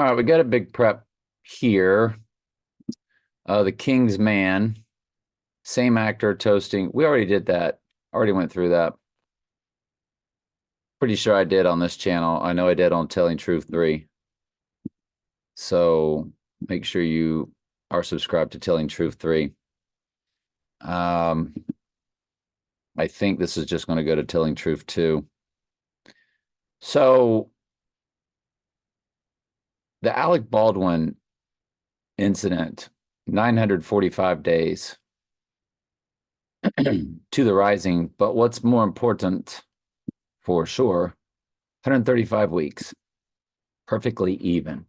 All right, we got a big prep here. The King's Man, same actor toasting. We already did that. Already went through that. Pretty sure I did on this channel. I know I did on Telling Truth 3. So make sure you are subscribed to Telling Truth 3. I think this is just going to go to Telling Truth 2. So the Alec Baldwin incident, 945 days to the rising. But what's more important for sure, 135 weeks, perfectly even.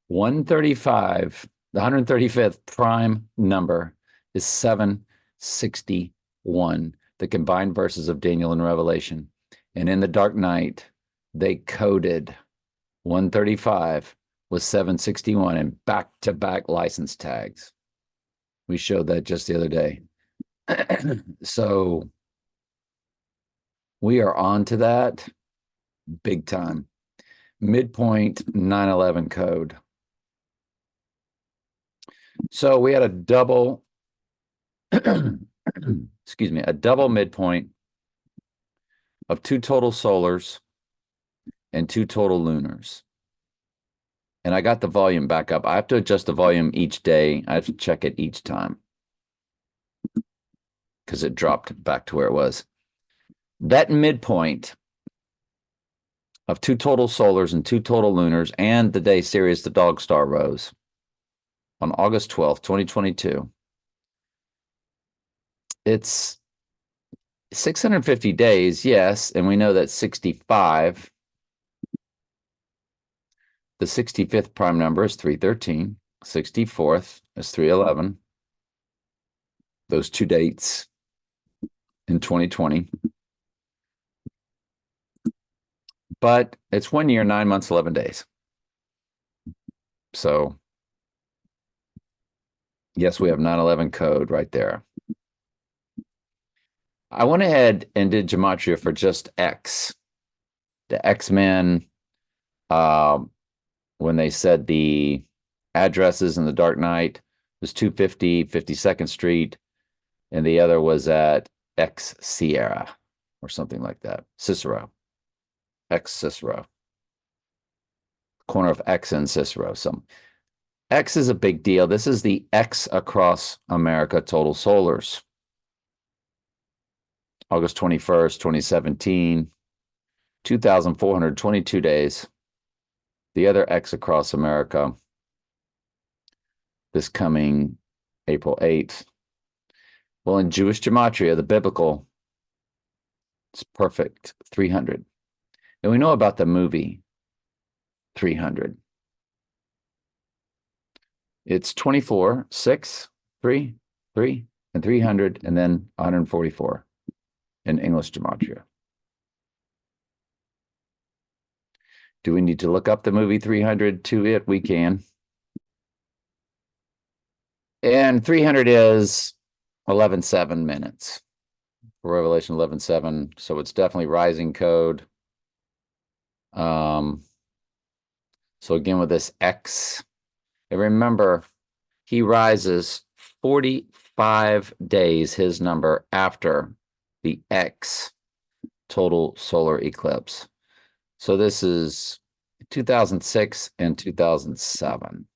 135, the 135th prime number is 761, the combined verses of Daniel and Revelation. And in the Dark Knight, they coded 135 with 761 and back-to-back license tags. We showed that just the other day. So we are on to that big time. Midpoint 9/11 code. So we had a double, excuse me, a double midpoint of 2 total solars and 2 total lunars. And I got the volume back up. I have to adjust the volume each day. I have to check it each time because it dropped back to where it was. That midpoint of 2 total solars and 2 total lunars and the day Sirius the Dog Star rose on August 12th, 2022. It's 650 days, yes, and we know that 65, the 65th prime number is 313, 64th is 311. Those 2 dates in 2020. But it's 1 year, 9 months, 11 days. So yes, we have 9/11 code right there. I went ahead and did gematria for just X. The X-Men, when they said the addresses in the Dark Knight was 250 52nd Street, and the other was at X Sierra or something like that. Cicero. X Cicero. Corner of X and Cicero. Some X is a big deal. This is the X across America total solars. August 21st, 2017, 2,422 days. The other X across America this coming April 8th. Well, in Jewish gematria, the biblical, it's perfect, 300. And we know about the movie 300. It's 24, 6, 3, 3, and 300, and then 144 in English gematria. Do we need to look up the movie 300 to it? We can. And 300 is 11.7 minutes for Revelation 11.7. So it's definitely rising code. So again, with this X, and remember, he rises 45 days, his number, after the X total solar eclipse. So this is 2006 and 2007.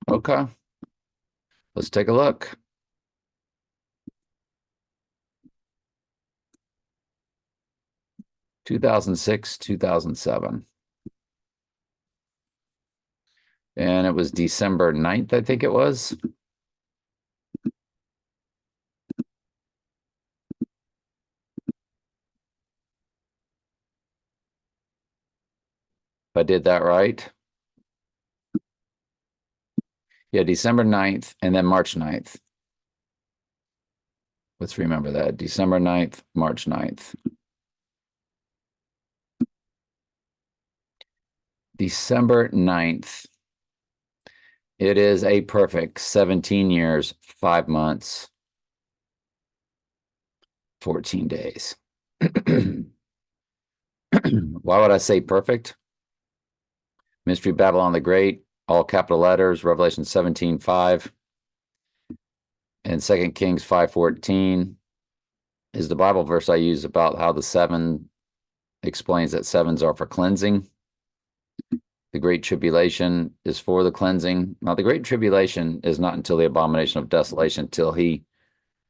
Okay, let's take a look. (2006, 2007). And it was December 9th, I think it was. If I did that right. Yeah, December 9th and then March 9th. Let's remember that. December 9th, March 9th. December 9th. It is a perfect 17 years, 5 months, 14 days. Why would I say perfect? Mystery Babylon the Great, all capital letters, Revelation 17:5, and 2 Kings 5:14 is the Bible verse I use about how the seven explains that sevens are for cleansing. The Great Tribulation is for the cleansing. Now, the Great Tribulation is not until the abomination of desolation, till he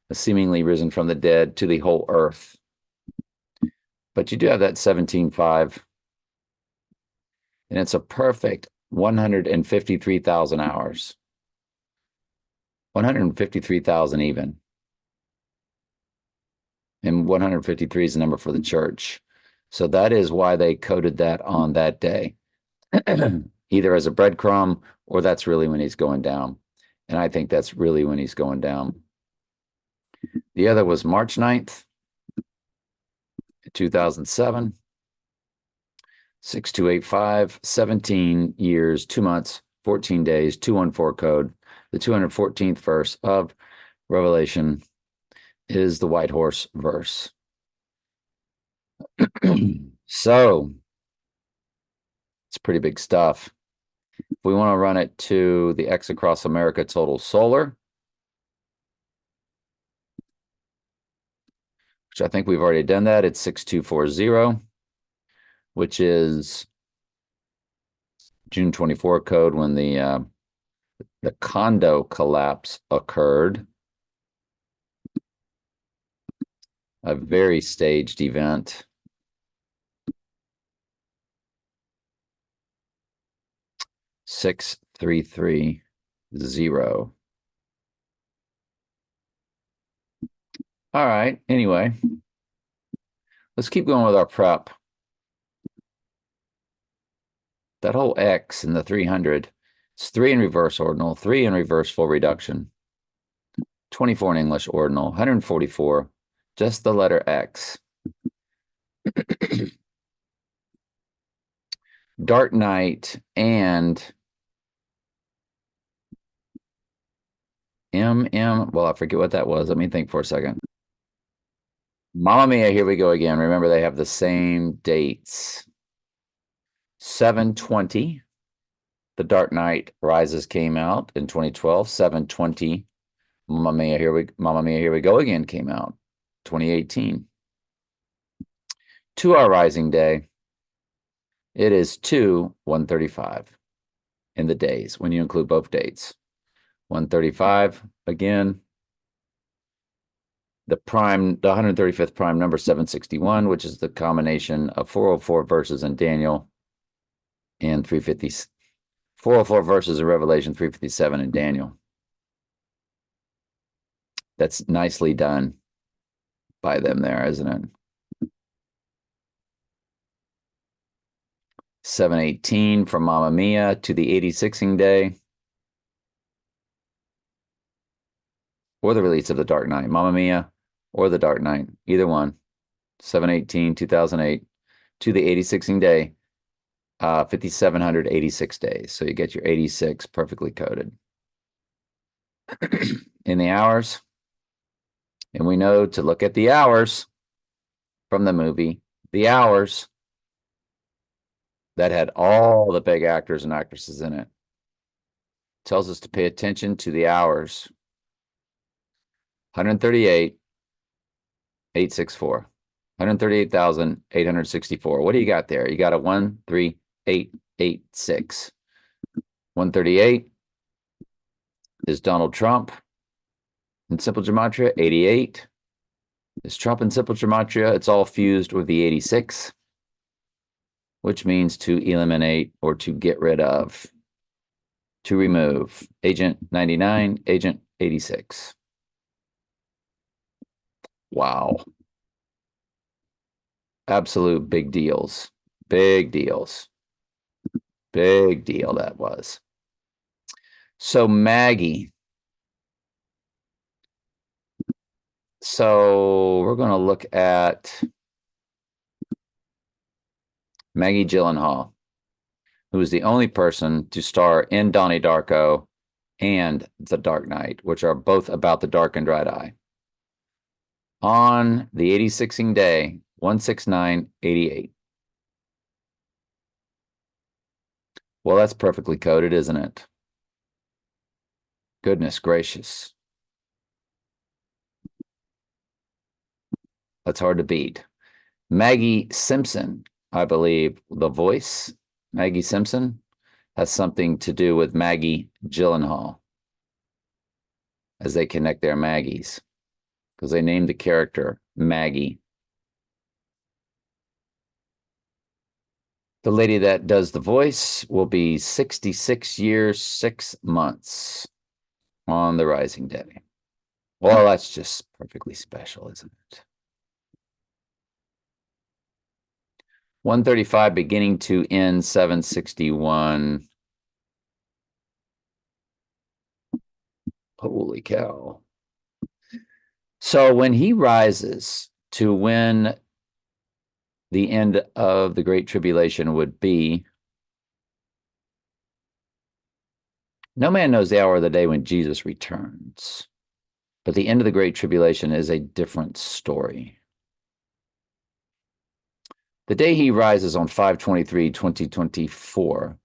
has seemingly risen from the dead to the whole earth. But you do have that 17:5, and it's a perfect 153,000 hours. 153,000 even. And 153 is the number for the church. So that is why they coded that on that day. Either as a breadcrumb, or that's really when he's going down. And I think that's really when he's going down. The other was March 9th, 2007. 6285, 17 years, 2 months, 14 days, 214 code. The 214th verse of Revelation is the white horse verse. So it's pretty big stuff. If we want to run it to the X across America total solar, which I think we've already done that, it's 6240, which is June 24 code when the condo collapse occurred. A very staged event. Six, 3, 3, 0. All right. Anyway, let's keep going with our prep. That whole X in the 300, it's 3 in reverse ordinal, 3 in reverse full reduction, 24 in English ordinal, 144, just the letter X. Dark Knight and well, I forget what that was. Let me think for a second. Mamma Mia, here we go again. Remember, they have the same dates. 7/20, The Dark Knight Rises came out in 2012. 7/20, Mamma Mia, Here We Go Again came out 2018. 2 Hour Rising Day, it is 2/135 in the days when you include both dates. 135 again. The 135th prime number 761, which is the combination of 404 verses in Daniel and 350, 404 verses in Revelation, 357 in Daniel. That's nicely done by them there, isn't it? 7/18 from Mamma Mia to the 86ing day, or the release of The Dark Knight. Mamma Mia or The Dark Knight, either one. 7/18, 2008 to the 86ing day, 5,786 days. So you get your 86 perfectly coded. In the hours, and we know to look at the hours from the movie, The Hours, that had all the big actors and actresses in it. Tells us to pay attention to the hours. 138,864. 138,864. What do you got there? You got a 13886. 138 is Donald Trump in Simple Gematria. 88 is Trump in Simple Gematria. It's all fused with the 86, which means to eliminate or to get rid of, to remove. Agent 99, Agent 86. Wow. Absolute big deals. Big deals. Big deal that was. So Maggie. So we're going to look at Maggie Gyllenhaal, who is the only person to star in Donnie Darko and The Dark Knight, which are both about the dark and dried eye. On the 86ing day, 16988. Well, that's perfectly coded, isn't it? Goodness gracious. That's hard to beat. Maggie Simpson, I believe, the voice, Maggie Simpson, has something to do with Maggie Gyllenhaal as they connect their Maggies because they named the character Maggie. The lady that does the voice will be 66 years, 6 months on the rising day. Well, that's just perfectly special, isn't it? 135 beginning to end 761. Holy cow. So when he rises to when the end of the Great Tribulation would be, no man knows the hour of the day when Jesus returns. But the end of the Great Tribulation is a different story. The day he rises on 5/23/2024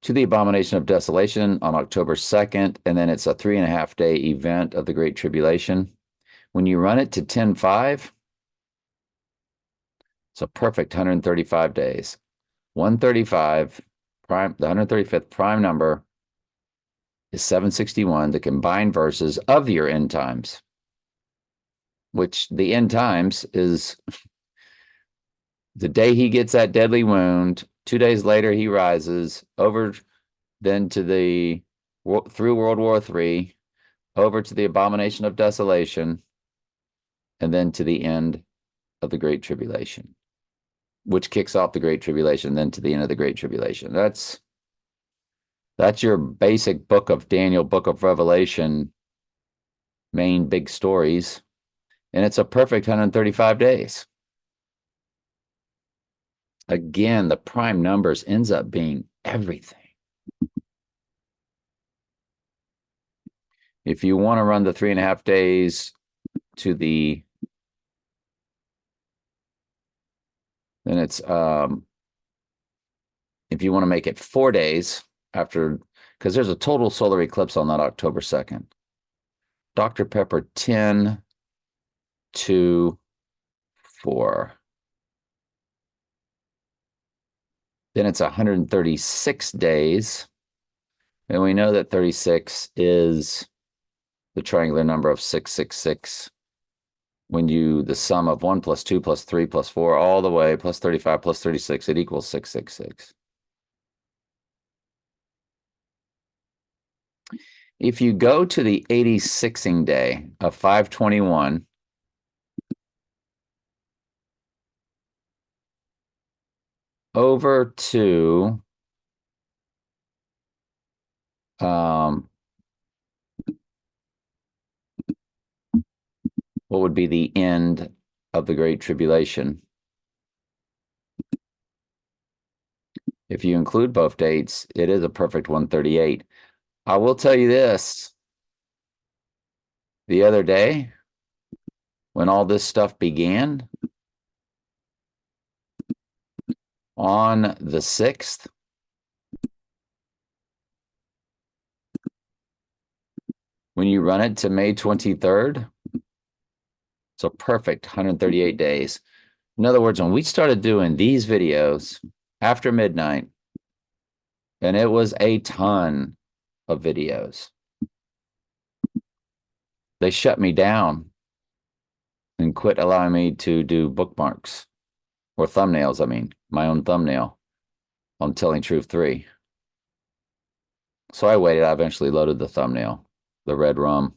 to the abomination of desolation on October 2nd, and then it's a 3.5-day event of the Great Tribulation. When you run it to 10/5, it's a perfect 135 days. 135 prime, the 135th prime number is 761, the combined verses of your end times, which the end times is the day he gets that deadly wound. 2 days later, he rises over then to through World War III, over to the abomination of desolation, and then to the end of the Great Tribulation, which kicks off the Great Tribulation, then to the end of the Great Tribulation. That's your basic book of Daniel, book of Revelation, main big stories. And it's a perfect 135 days. Again, the prime numbers ends up being everything. If you want to run the 3.5 days to the, then it's, if you want to make it 4 days after, because there's a total solar eclipse on that October 2nd. Dr. Pepper 10 to 4. Then it's 136 days. And we know that 36 is the triangular number of 666. When the sum of 1 plus 2 plus 3 plus 4 all the way plus 35 plus 36, it equals 666. If you go to the 86ing day of 5/21, over to what would be the end of the Great Tribulation. If you include both dates, it is a perfect 138. I will tell you this. The other day, when all this stuff began, on the 6th, when you run it to May 23rd, it's a perfect 138 days. In other words, when we started doing these videos after midnight, and it was a ton of videos, they shut me down and quit allowing me to do bookmarks or thumbnails. I mean, my own thumbnail on Telling Truth 3. So I waited. I eventually loaded the thumbnail, the red rum.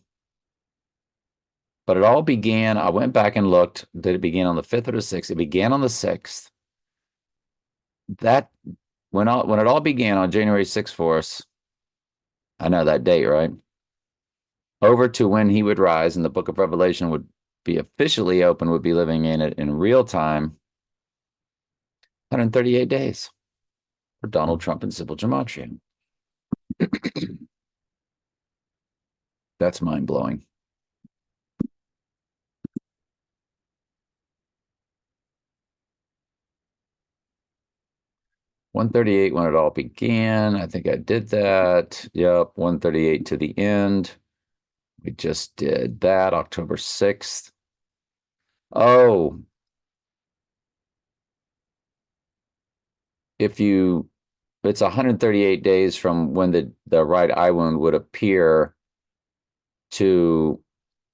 But it all began, I went back and looked. Did it begin on the 5th or the 6th? It began on the 6th. That, when it all began on January 6th for us, I know that date, right? Over to when he would rise and the book of Revelation would be officially open, would be living in it in real time, 138 days for Donald Trump and Sybil Gematria. That's mind-blowing. 138 when it all began. I think I did that. Yep, 138 to the end. We just did that October 6th. Oh, if you it's 138 days from when the right eye wound would appear to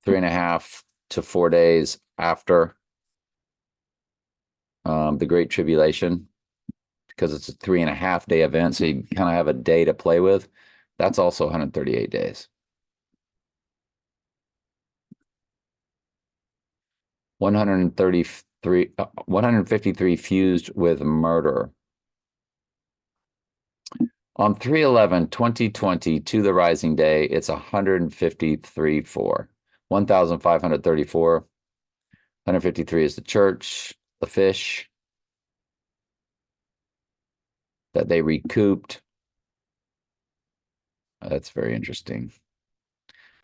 3.5 to 4 days after the Great Tribulation, because it's a 3.5 day event, so you kind of have a day to play with. That's also 138 days. 153 fused with murder. On 3/11/2020 to the rising day, it's 153-4. 1,534. 153 is the church, the fish that they recouped. That's very interesting.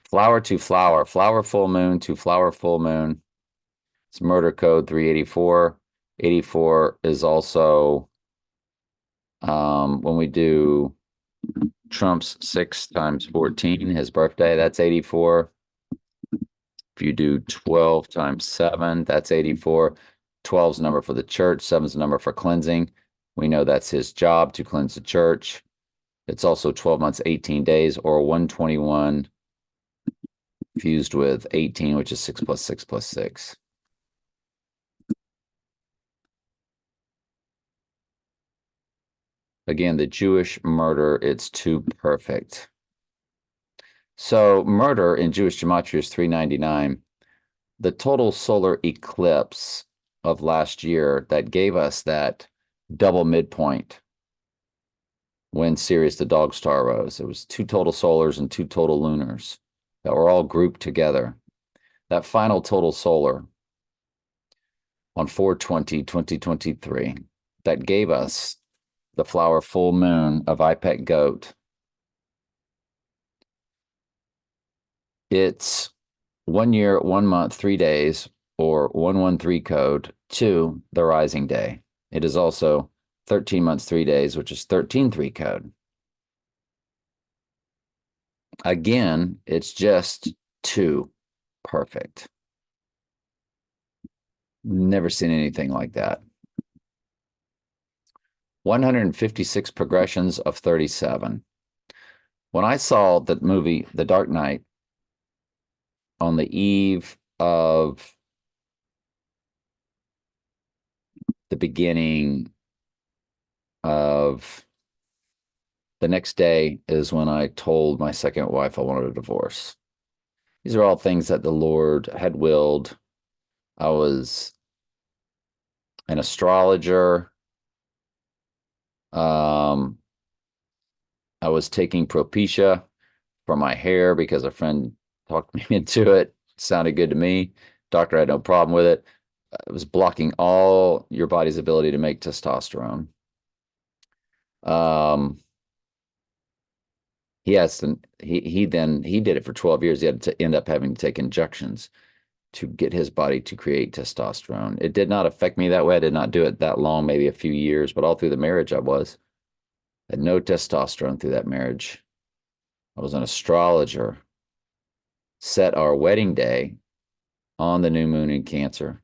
Flower to flower, flower full moon to flower full moon. It's murder code 384. 84 is also when we do Trump's 6 times 14, his birthday, that's 84. If you do 12 times 7, that's 84. 12's number for the church, 7's number for cleansing. We know that's his job to cleanse the church. It's also 12 months, 18 days, or 121 fused with 18, which is 6 plus 6 plus 6. Again, the Jewish murder, it's too perfect. So murder in Jewish gematria is 399. The total solar eclipse of last year that gave us that double midpoint when Sirius the dog star rose. It was 2 total solars and 2 total lunars that were all grouped together. That final total solar on 4/20/2023 that gave us the flower full moon of IPEC Goat. It's 1 year, 1 month, 3 days, or 113 code to the rising day. It is also 13 months, 3 days, which is 13-3 code. Again, it's just too perfect. Never seen anything like that. 156 progressions of 37. When I saw the movie The Dark Knight on the eve of the beginning of the next day is when I told my second wife I wanted a divorce. These are all things that the Lord had willed. I was an astrologer. I was taking Propecia for my hair because a friend talked me into it. Sounded good to me. Doctor had no problem with it. It was blocking all your body's ability to make testosterone. He did it for 12 years. He had to end up having to take injections to get his body to create testosterone. It did not affect me that way. I did not do it that long, maybe a few years, but all through the marriage I had no testosterone through that marriage. I was an astrologer. Set our wedding day on the new moon in Cancer,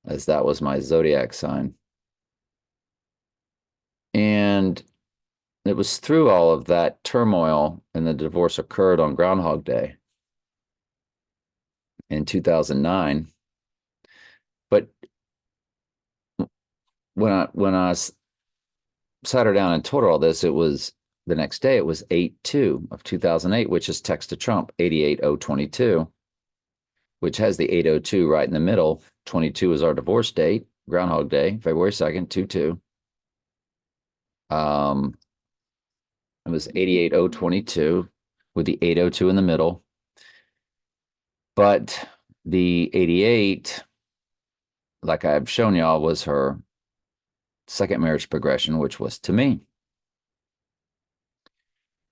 as that was my zodiac sign. And it was through all of that turmoil, and the divorce occurred on Groundhog Day in 2009. But when I sat her down and told her all this, it was the next day, it was 8/2 of 2008, which is text to Trump, 88/022, which has the 802 right in the middle. 22 is our divorce date, Groundhog Day, February 2nd, 2/2. It was 88/022 with the 802 in the middle. But the 88, like I've shown y'all, was her second marriage progression, which was to me.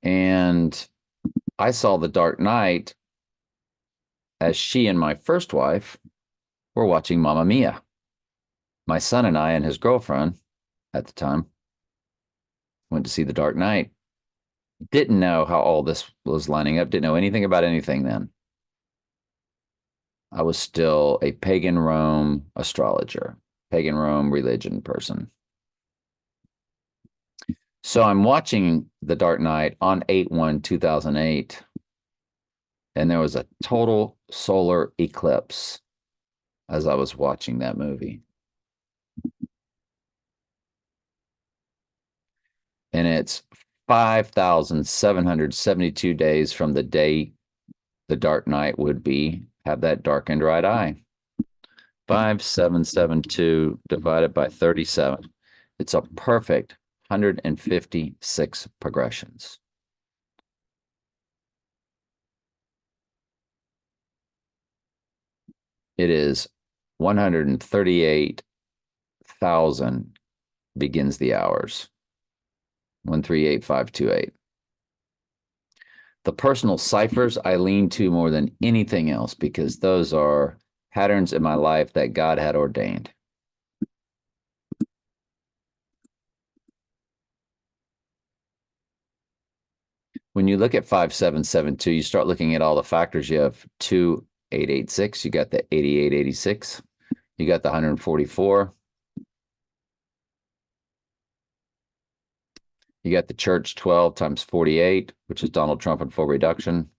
And I saw The Dark Knight as she and my first wife were watching Mamma Mia. My son and I and his girlfriend at the time. Went to see The Dark Knight. Didn't know how all this was lining up. Didn't know anything about anything then. I was still a pagan Rome astrologer, pagan Rome religion person. So I'm watching The Dark Knight on 8/1/2008, and there was a total solar eclipse as I was watching that movie. And it's 5,772 days from the day the Dark Knight would have that darkened right eye. 5,772 divided by 37. It's a perfect 156 progressions. It is 138,000 begins the hours. 138528. The personal ciphers I lean to more than anything else because those are patterns in my life that God had ordained. When you look at 5772, you start looking at all the factors. You have 2886, you got the 8886, you got the 144. You got the church 12 times 48, which is Donald Trump in full reduction,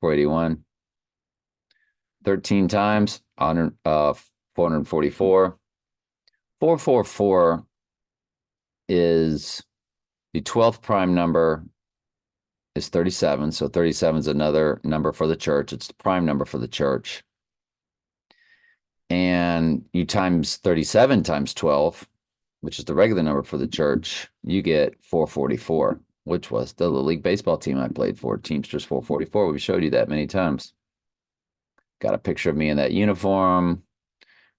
481. 13 times, 444. 444 is the 12th prime number is 37. So 37 is another number for the church. It's the prime number for the church. And you times 37 times 12, which is the regular number for the church, you get 444, which was the Little League baseball team I played for, Teamsters 444. We've showed you that many times. Got a picture of me in that uniform.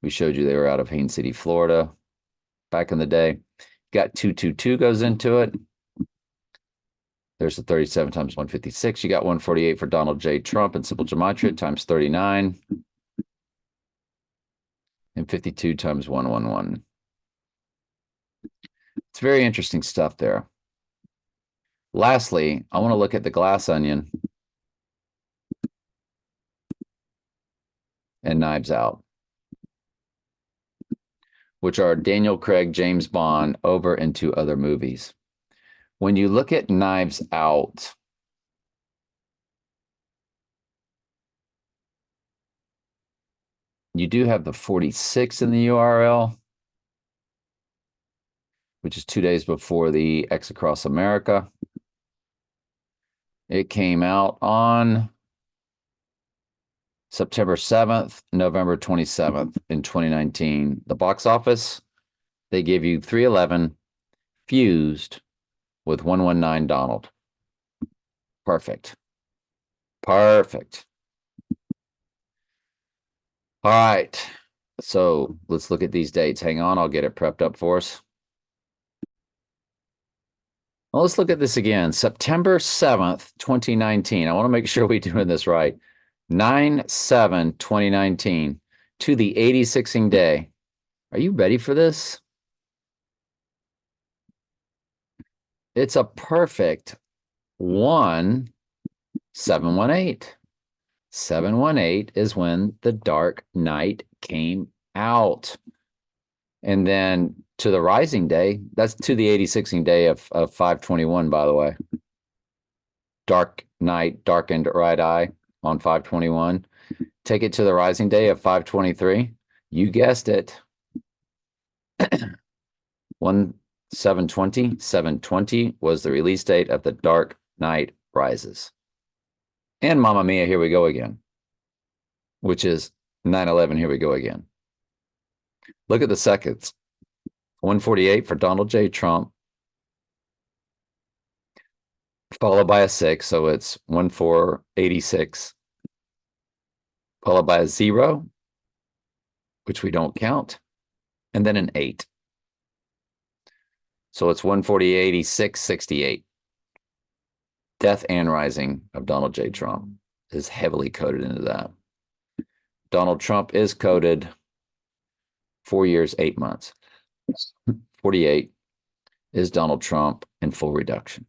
We showed you they were out of Haines City, Florida, back in the day. Got 222 goes into it. There's the 37 times 156. You got 148 for Donald J. Trump in simple gematria times 39. And 52 times 111. It's very interesting stuff there. Lastly, I want to look at the glass onion and Knives Out, which are Daniel Craig, James Bond over into other movies. When you look at Knives Out, you do have the 46 in the URL, which is 2 days before the X Across America. It came out on September 7th, November 27th in 2019. The box office, they give you 311 fused with 119 Donald. Perfect. Perfect. All right. So let's look at these dates. Hang on, I'll get it prepped up for us. Well, let's look at this again. September 7th, 2019. I want to make sure we're doing this right. 9/7/2019 to the 86ing day. Are you ready for this? It's a perfect 1/7/18. 7/18 is when The Dark Knight came out. And then to the rising day, that's to the 86ing day of 5/21, by the way. Dark Knight, darkened right eye on 5/21. Take it to the rising day of 5/23. You guessed it. 1/7/20. 7/20 was the release date of The Dark Knight Rises. And Mamma Mia, here we go again, which is 9/11, here we go again. Look at the seconds. 148 for Donald J. Trump, followed by a 6, so it's 1486, followed by a 0, which we don't count, and then an 8. So it's 148.86.68. Death and rising of Donald J. Trump is heavily coded into that. Donald Trump is coded 4 years, 8 months. 48 Is Donald Trump in full reduction?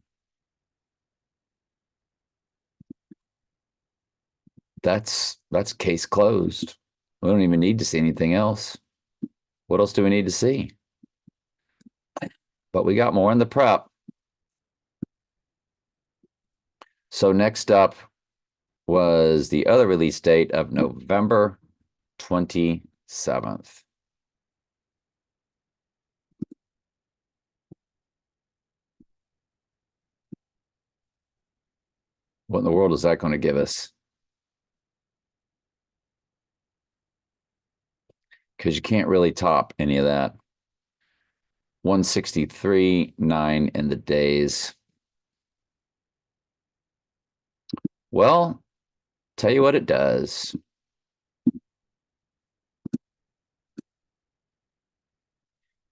That's case closed. We don't even need to see anything else. What else do we need to see? But we got more in the prep. So next up was the other release date of November 27th. What in the world is that going to give us? Because you can't really top any of that. 163.9 in the days. Well, tell you what it does.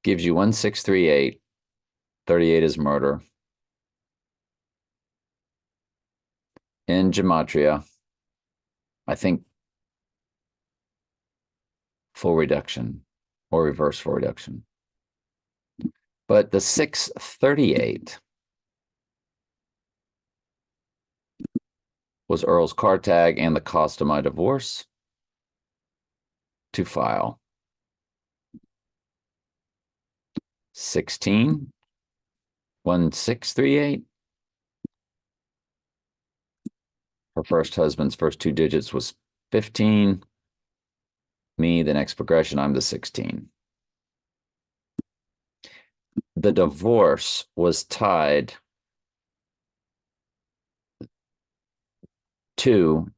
Gives you 1638. 38 is murder. In gematria, I think full reduction or reverse full reduction. But the 638 was Earl's car tag and the cost of my divorce to file. 16, 1638. Her first husband's first two digits was 15. Me, the next progression, I'm the 16. The divorce was tied to,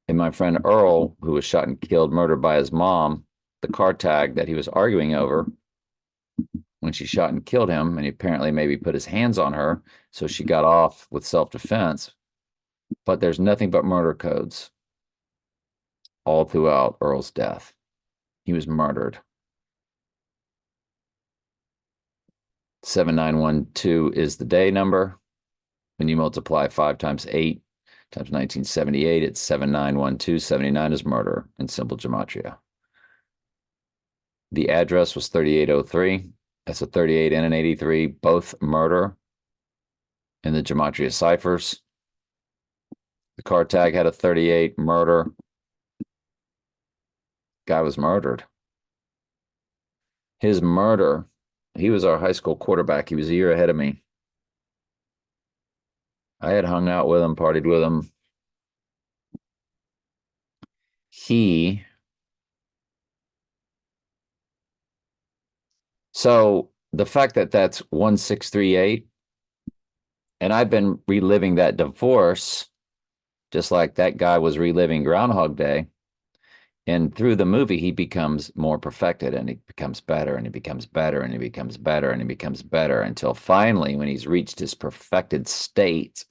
and my friend Earl, who was shot and killed, murdered by his mom, the car tag that he was arguing over when she shot and killed him, and he apparently maybe put his hands on her, so she got off with self-defense. But there's nothing but murder codes all throughout Earl's death. He was murdered. 7912 is the day number. When you multiply 5 times 8 times 1978, it's 7912. 79 is murder in simple gematria. The address was 3803. That's a 38 and an 83, both murder in the gematria ciphers. The car tag had a 38, murder. Guy was murdered. His murder, he was our high school quarterback. He was a year ahead of me. I had hung out with him, partied with him. So the fact that that's 1638, and I've been reliving that divorce, just like that guy was reliving Groundhog Day. And through the movie, he becomes more perfected and he becomes better and he becomes better and he becomes better and he becomes better until finally, when he's reached his perfected state,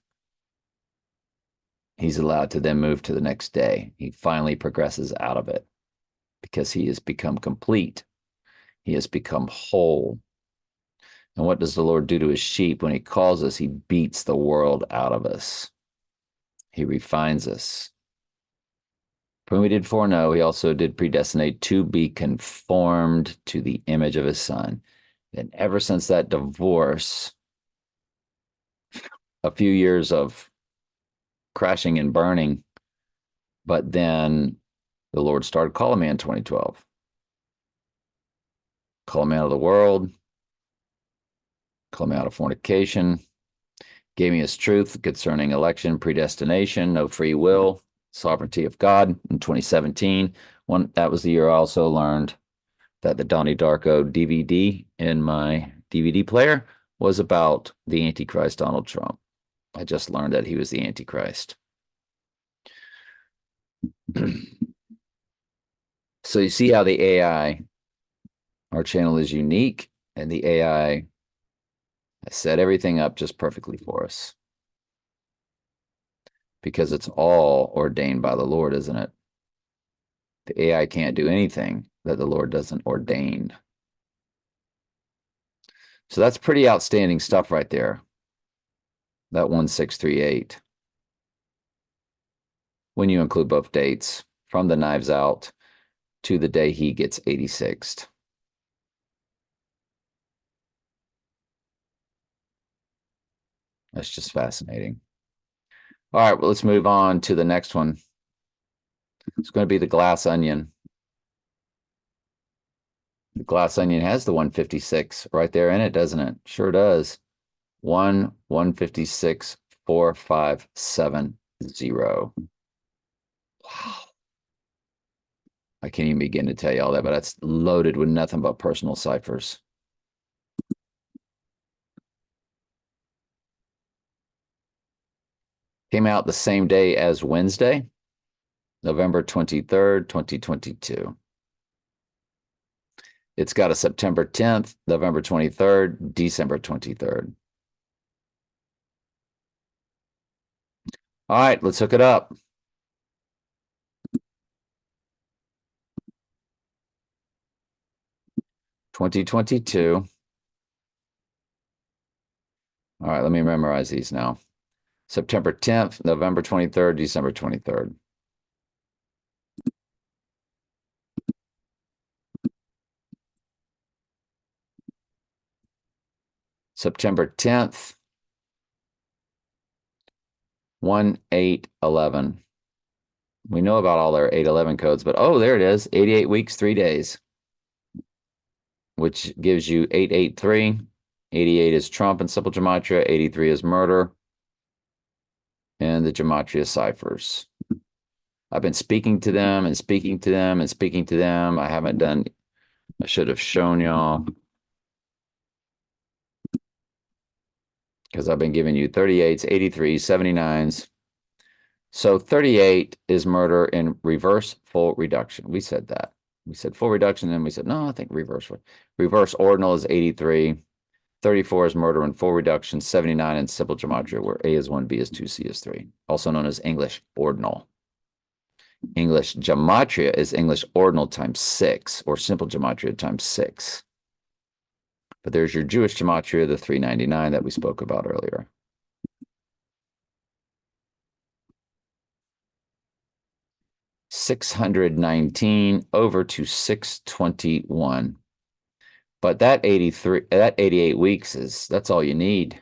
he's allowed to then move to the next day. He finally progresses out of it because he has become complete. He has become whole. And what does the Lord do to his sheep? When he calls us, he beats the world out of us. He refines us. When we did foreknow, he also did predestinate to be conformed to the image of his son. And ever since that divorce, a few years of crashing and burning, but then the Lord started calling me in 2012. Call me out of the world, call me out of fornication, gave me his truth concerning election, predestination, no free will, sovereignty of God in 2017. That was the year I also learned that the Donnie Darko DVD in my DVD player was about the Antichrist Donald Trump. I just learned that he was the Antichrist. So you see how the AI, our channel is unique, and the AI has set everything up just perfectly for us. Because it's all ordained by the Lord, isn't it? The AI can't do anything that the Lord doesn't ordain. So that's pretty outstanding stuff right there. That 1638. When you include both dates, from the Knives Out to the day he gets 86th. That's just fascinating. All right, well, let's move on to the next one. It's going to be the glass onion. The glass onion has the 156 right there in it, doesn't it? Sure does. 156, 4570. Wow. I can't even begin to tell you all that, but that's loaded with nothing but personal ciphers. Came out the same day as Wednesday, November 23rd, 2022. It's got a September 10th, November 23rd, December 23rd. All right, let's hook it up. (2022). All right, let me memorize these now. September 10th, November 23rd, December 23rd. September 10th, 1811. We know about all their 811 codes, but oh, there it is. 88 weeks, 3 days, which gives you 883. 88 is Trump in simple gematria. 83 is murder. And the gematria ciphers. I've been speaking to them and speaking to them and speaking to them. I haven't done, I should have shown y'all, because I've been giving you 38s, 83s, 79s. So 38 is murder in reverse full reduction. We said that. We said full reduction, and then we said, no, I think reverse. Reverse ordinal is 83. 34 is murder in full reduction. 79 in simple gematria, where A is 1, B is 2, C is 3, also known as English ordinal. English gematria is English ordinal times 6, or simple gematria times 6. But there's your Jewish gematria, the 399 that we spoke about earlier. (619) over to 621. But that 88 weeks that's all you need.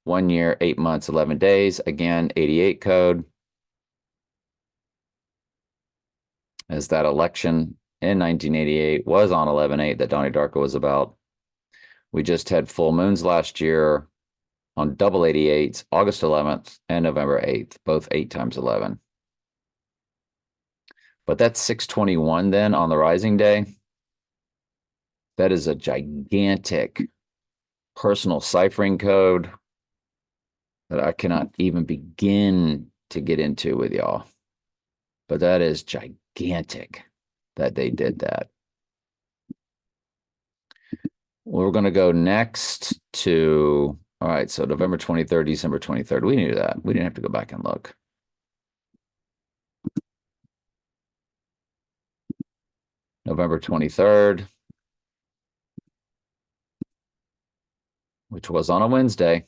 1 year, 8 months, 11 days. Again, 88 code. As that election in 1988 was on 11/8 that Donnie Darko was about. We just had full moons last year on double 88s, August 11th and November 8th, both 8 times 11. But that's 621 then on the rising day. That is a gigantic personal ciphering code that I cannot even begin to get into with y'all. But that is gigantic that they did that. We're going to go next to, all right, so November 23rd, December 23rd. We knew that. We didn't have to go back and look. November 23rd, which was on a Wednesday.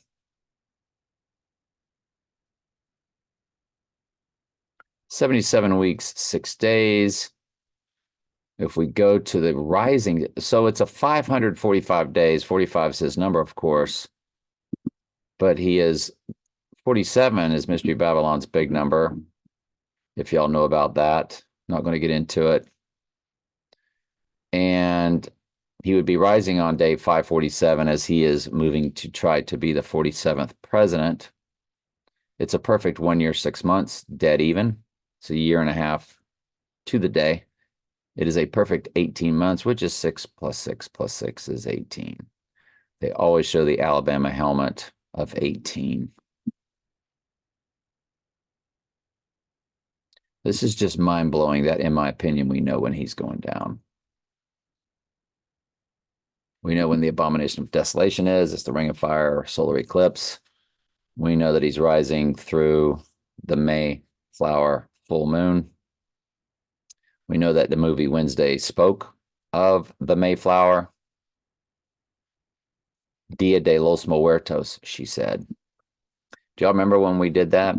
77 weeks, 6 days. If we go to the rising, so it's a 545 days. 45 is his number, of course. But he is 47 is Mystery Babylon's big number. If y'all know about that, not going to get into it. And he would be rising on day 547 as he is moving to try to be the 47th president. It's a perfect 1 year, 6 months, dead even. It's a year and a half to the day. It is a perfect 18 months, which is 6 plus 6 plus 6 is 18. They always show the Alabama helmet of 18. This is just mind-blowing that, in my opinion, we know when he's going down. We know when the abomination of desolation is. It's the ring of fire or solar eclipse. We know that he's rising through the Mayflower full moon. We know that the movie Wednesday spoke of the Mayflower. Dia de los Muertos, she said. Do y'all remember when we did that?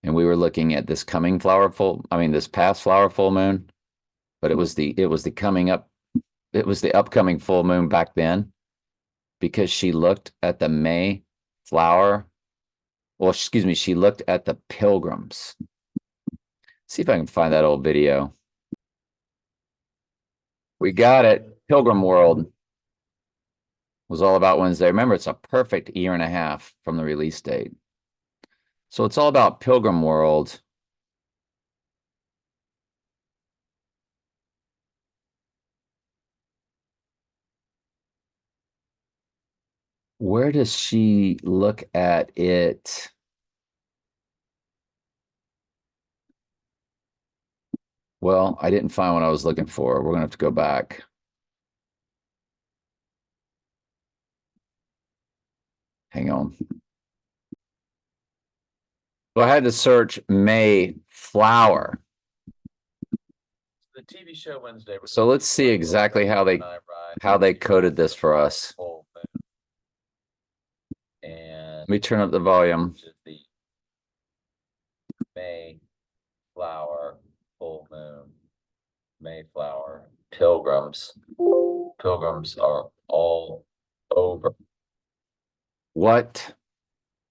And we were looking at this coming this past flower full moon, but it was the upcoming full moon back then, because she looked at the flower. Well, excuse me, she looked at the pilgrims. See if I can find that old video. We got it. Pilgrim World was all about Wednesday. Remember, it's a perfect year and a half from the release date. So it's all about Pilgrim World. Where does she look at it? Well, I didn't find what I was looking for. We're gonna have to go back. Hang on. So I had to search Mayflower. The TV show Wednesday. So let's see exactly how they coded this for us. And Let me turn up the volume. the Mayflower, full moon, Mayflower, pilgrims. Pilgrims are all over. What?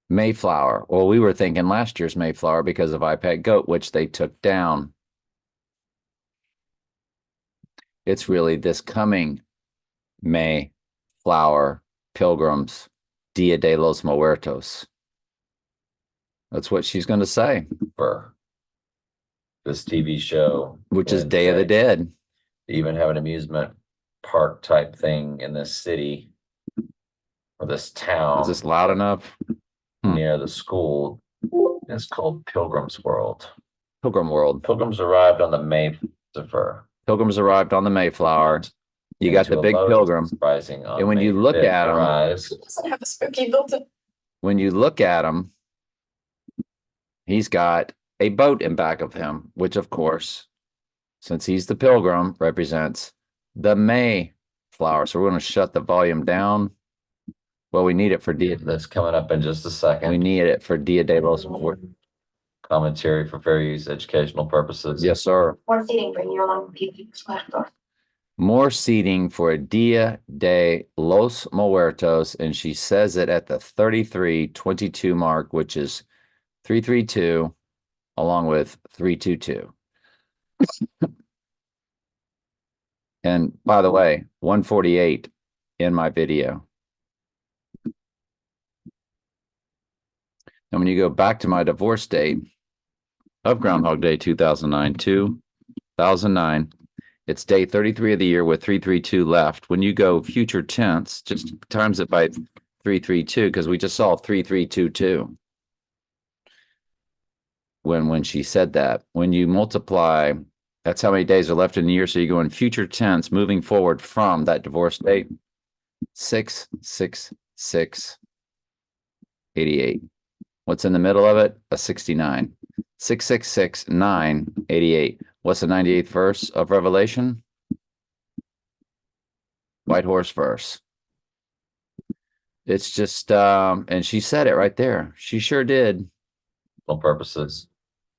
Mayflower. Well, we were thinking last year's Mayflower because of iPad Goat, which they took down. It's really this coming Mayflower, Pilgrims, Dia de los Muertos. That's what she's going to say. For this TV show, which is Day of the Dead. They even have an amusement park type thing in this city or this town. Is this loud enough? Near the school. It's called Pilgrim's World. Pilgrim World. Pilgrims arrived on the Mayflower. Pilgrims arrived on the Mayflower. You got the big pilgrim. And when you look at him, Doesn't have a spooky built-in. when you look at him, he's got a boat in back of him, which of course, since he's the pilgrim, represents the Mayflower. So we're going to shut the volume down. Well, we need it for Dia. That's coming up in just a second. We need it for Dia de los Muertos. Commentary for various educational purposes. Yes, sir. More seating, bring you along with you. More seating for Dia de los Muertos, and she says it at the 33:22 mark, which is 332, along with 322. And by the way, 148 in my video. And when you go back to my divorce date of Groundhog Day 2009, it's day 33 of the year with 332 left. When you go future tense, just times it by 332 because we just saw 3322 when she said that. When you multiply, that's how many days are left in the year. So you go in future tense, moving forward from that divorce date, 66688. What's in the middle of it? A 69. 666,988. What's the 98th verse of Revelation? White horse verse. It's just, and she said it right there. She sure did. For purposes.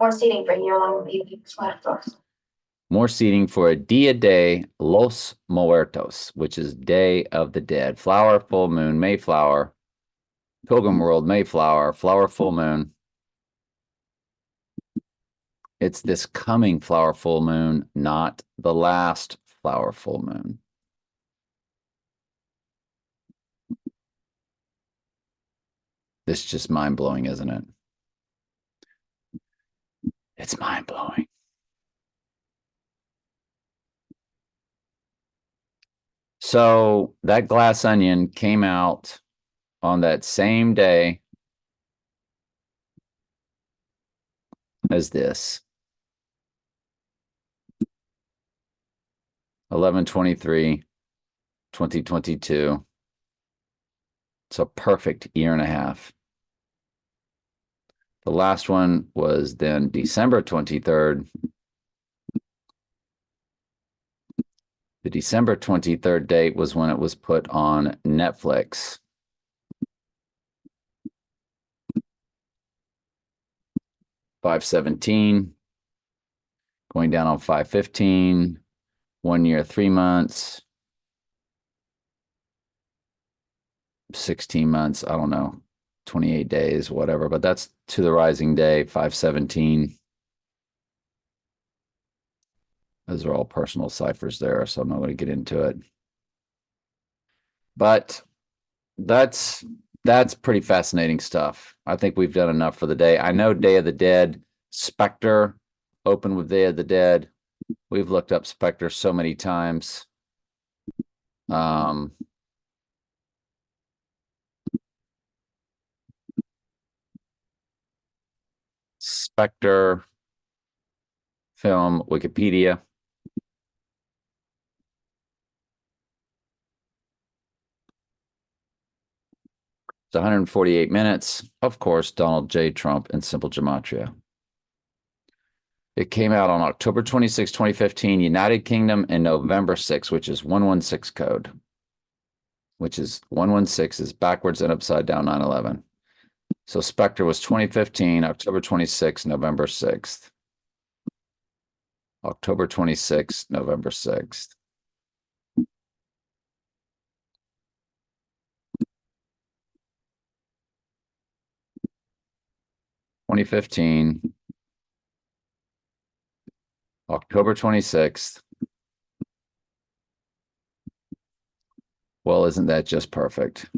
More seating, bring you along with you. More seating for a Dia de los Muertos, which is Day of the Dead. Flower, full moon, Mayflower. Pilgrim World, Mayflower, flower, full moon. It's this coming flower, full moon, not the last flower, full moon. This is just mind-blowing, isn't it? It's mind-blowing. So that Glass Onion came out on that same day as this. 11/23/2022. It's a perfect year and a half. The last one was then December 23rd. The December 23rd date was when it was put on Netflix. $517, going down on $515, 1 year, 3 months, 16 months, I don't know. 28 days, whatever, but that's to the rising day, 517. Those are all personal ciphers there, so I'm not going to get into it. But that's pretty fascinating stuff. I think we've done enough for the day. I know Day of the Dead, Spectre, open with Day of the Dead. We've looked up Spectre so many times. Spectre film, Wikipedia. It's 148 minutes. Of course, Donald J. Trump in simple gematria. It came out on October 26, 2015, United Kingdom, and November 6, which is 116 code, which is 116 is backwards and upside down 9/11. So Spectre was 2015, October 26, November 6th. October 26th, November 6th. (2015) October 26th. Well, isn't that just perfect?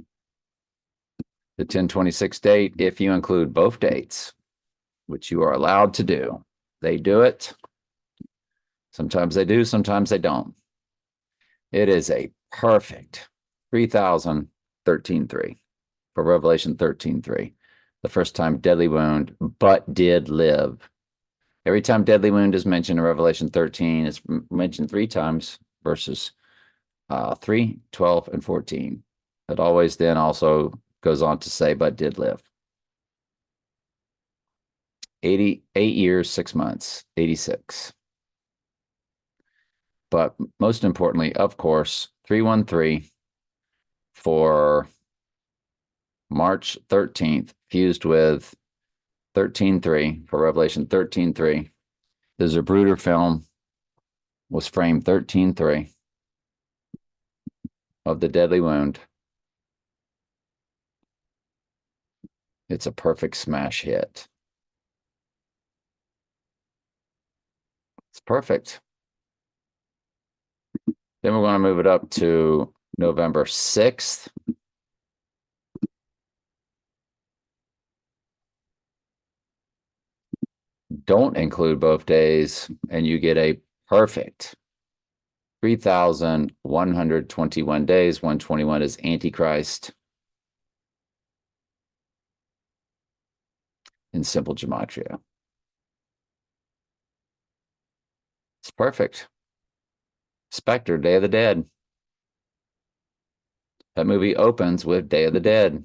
The 10/26 date, if you include both dates, which you are allowed to do. They do it. Sometimes they do, sometimes they don't. It is a perfect 3013.3 for Revelation 13:3. The first time deadly wound, but did live. Every time deadly wound is mentioned in Revelation 13, it's mentioned 3 times, verses 3, 12, and 14. It always then also goes on to say, but did live. 88 years, 6 months, 86. But most importantly, of course, 313 for March 13th, fused with 13:3 for Revelation 13:3. The Zapruder film was framed 13:3 of the deadly wound. It's a perfect smash hit. It's perfect. Then we're going to move it up to November 6th. Don't include both days, and you get a perfect 3,121 days. 121 is Antichrist in simple gematria. It's perfect. Spectre, Day of the Dead. That movie opens with Day of the Dead.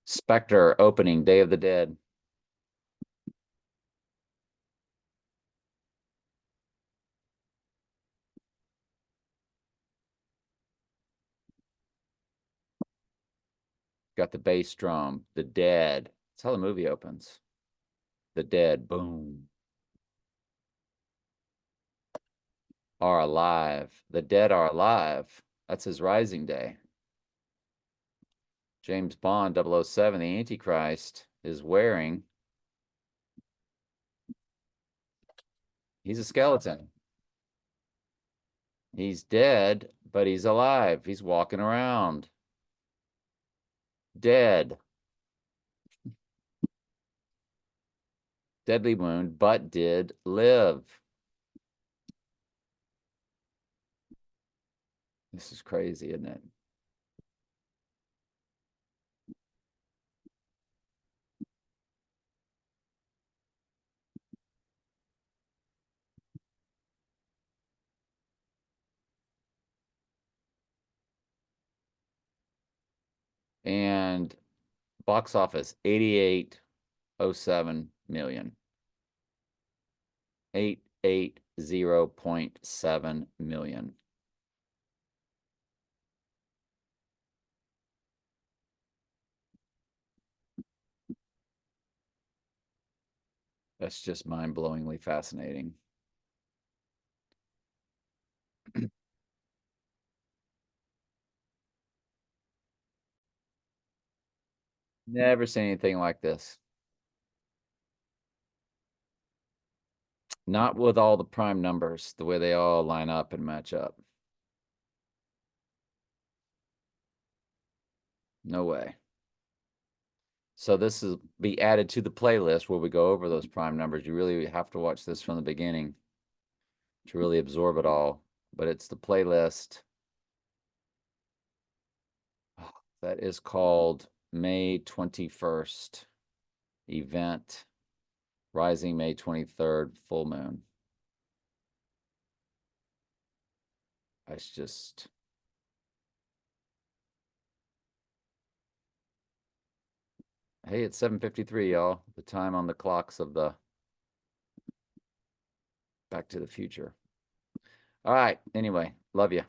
Spectre opening, Day of the Dead. Got the bass drum, the dead. That's how the movie opens. The dead, boom, are alive. The dead are alive. That's his rising day. James Bond 007, the Antichrist, is wearing. He's a skeleton. He's dead, but he's alive. He's walking around. Dead. Deadly wound, but did live. This is crazy, isn't it? And box office 8807 million. 880.7 million. That's just mind-blowingly fascinating. Never seen anything like this. Not with all the prime numbers, the way they all line up and match up. No way. So this will be added to the playlist where we go over those prime numbers. You really have to watch this from the beginning to really absorb it all. But it's the playlist that is called May 21st event, rising May 23rd, full moon. It's just... Hey, it's 7:53, y'all. The time on the clocks of the Back to the Future. All right. Anyway, love you.